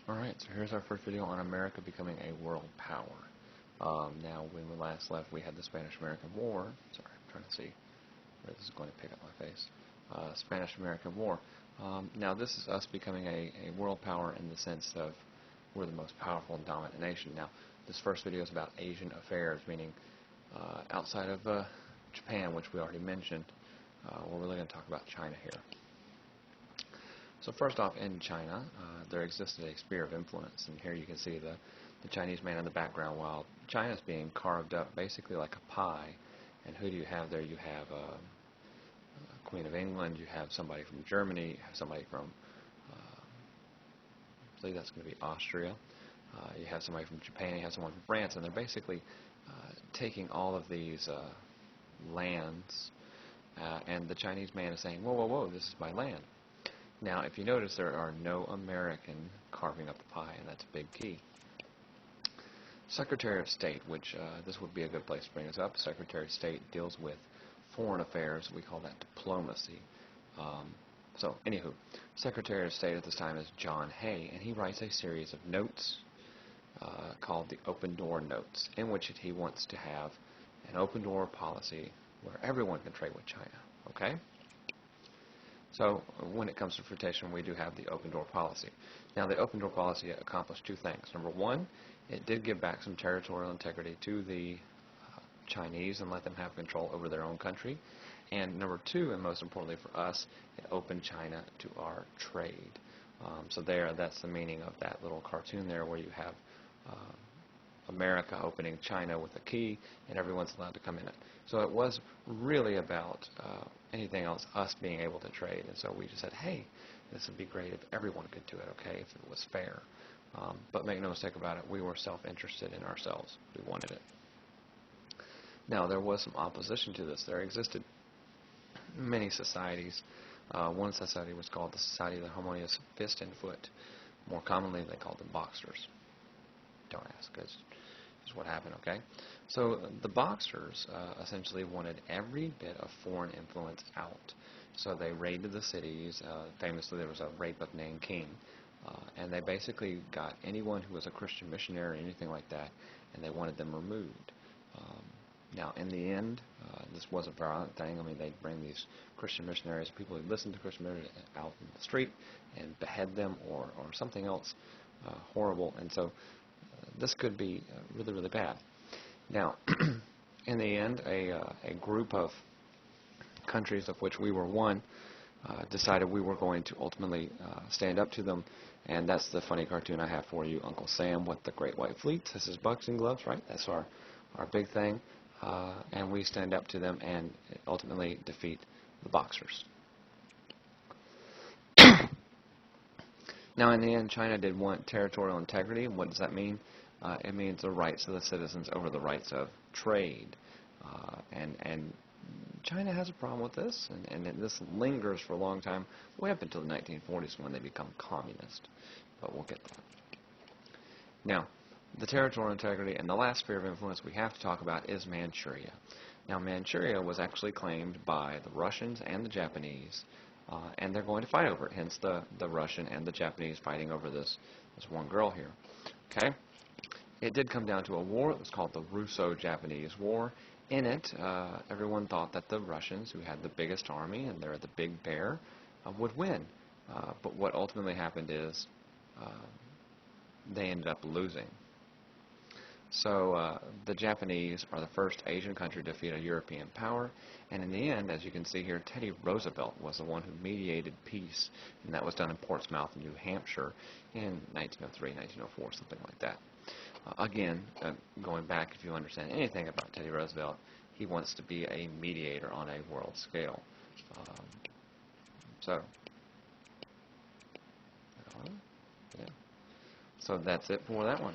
Alright, so here's our first video on America becoming a world power. Now, when we last left, we had the Spanish-American War. Sorry, I'm trying to see where this is going to pick up my face. Spanish-American War. Now, this is us becoming a world power in the sense of we're the most powerful and dominant nation. Now, this first video is about Asian affairs, meaning outside of Japan, which we already mentioned. We're really going to talk about China here. So first off, in China, there existed a sphere of influence, and here you can see the Chinese man in the background while China's being carved up basically like a pie. And who do you have there? You have Queen of England, you have somebody from Germany, you have somebody from, I believe that's going to be Austria, you have somebody from Japan, you have someone from France, and they're basically taking all of these lands, and the Chinese man is saying, whoa, whoa, whoa, this is my land. Now, if you notice, there are no American carving up the pie, and that's a big key. Secretary of State, which this would be a good place to bring us up. Secretary of State deals with foreign affairs. We call that diplomacy. So, anywho, Secretary of State at this time is John Hay, and he writes a series of notes called the Open Door Notes, in which he wants to have an open door policy where everyone can trade with China. Okay? So when it comes to fruition, we do have the open door policy. Now, the open door policy accomplished two things. Number one, it did give back some territorial integrity to the Chinese and let them have control over their own country. And number two, and most importantly for us, it opened China to our trade. So that's the meaning of that little cartoon there where you have America opening China with a key, and everyone's allowed to come in it. So it was really about anything else, us being able to trade. And so we just said, hey, this would be great if everyone could do it, okay, if it was fair. But make no mistake about it, we were self-interested in ourselves. We wanted it. Now, there was some opposition to this. There existed many societies. One society was called the Society of the Harmonious Fist and Foot. More commonly, they called them Boxers. Don't ask, it's what happened, okay? So the Boxers essentially wanted every bit of foreign influence out. So they raided the cities. Famously, there was a rape of Nanking. And they basically got anyone who was a Christian missionary or anything like that, and they wanted them removed. Now, in the end, this was a violent thing. I mean, they'd bring these Christian missionaries, people who listened to Christian missionaries, out in the street and behead them or something else horrible. And so this could be really, really bad. Now, in the end, a group of countries, of which we were one, decided we were going to ultimately stand up to them. And that's the funny cartoon I have for you, Uncle Sam with the Great White Fleet. This is boxing gloves, right? That's our big thing. And we stand up to them and ultimately defeat the Boxers. Now, in the end, China did want territorial integrity. What does that mean? It means the rights of the citizens over the rights of trade. And China has a problem with this, and this lingers for a long time, way up until the 1940s when they become communist. But we'll get there. Now, the territorial integrity and the last sphere of influence we have to talk about is Manchuria. Now, Manchuria was actually claimed by the Russians and the Japanese, and they're going to fight over it, hence the Russian and the Japanese fighting over this one girl here. Okay? It did come down to a war. It was called the Russo-Japanese War. In it, everyone thought that the Russians, who had the biggest army and they're the big bear, would win. But what ultimately happened is they ended up losing. So the Japanese are the first Asian country to defeat a European power, and in the end, as you can see here, Teddy Roosevelt was the one who mediated peace, and that was done in Portsmouth, New Hampshire, in 1903, 1904, something like that. Again, going back, if you understand anything about Teddy Roosevelt, he wants to be a mediator on a world scale. Yeah. So that's it for that one.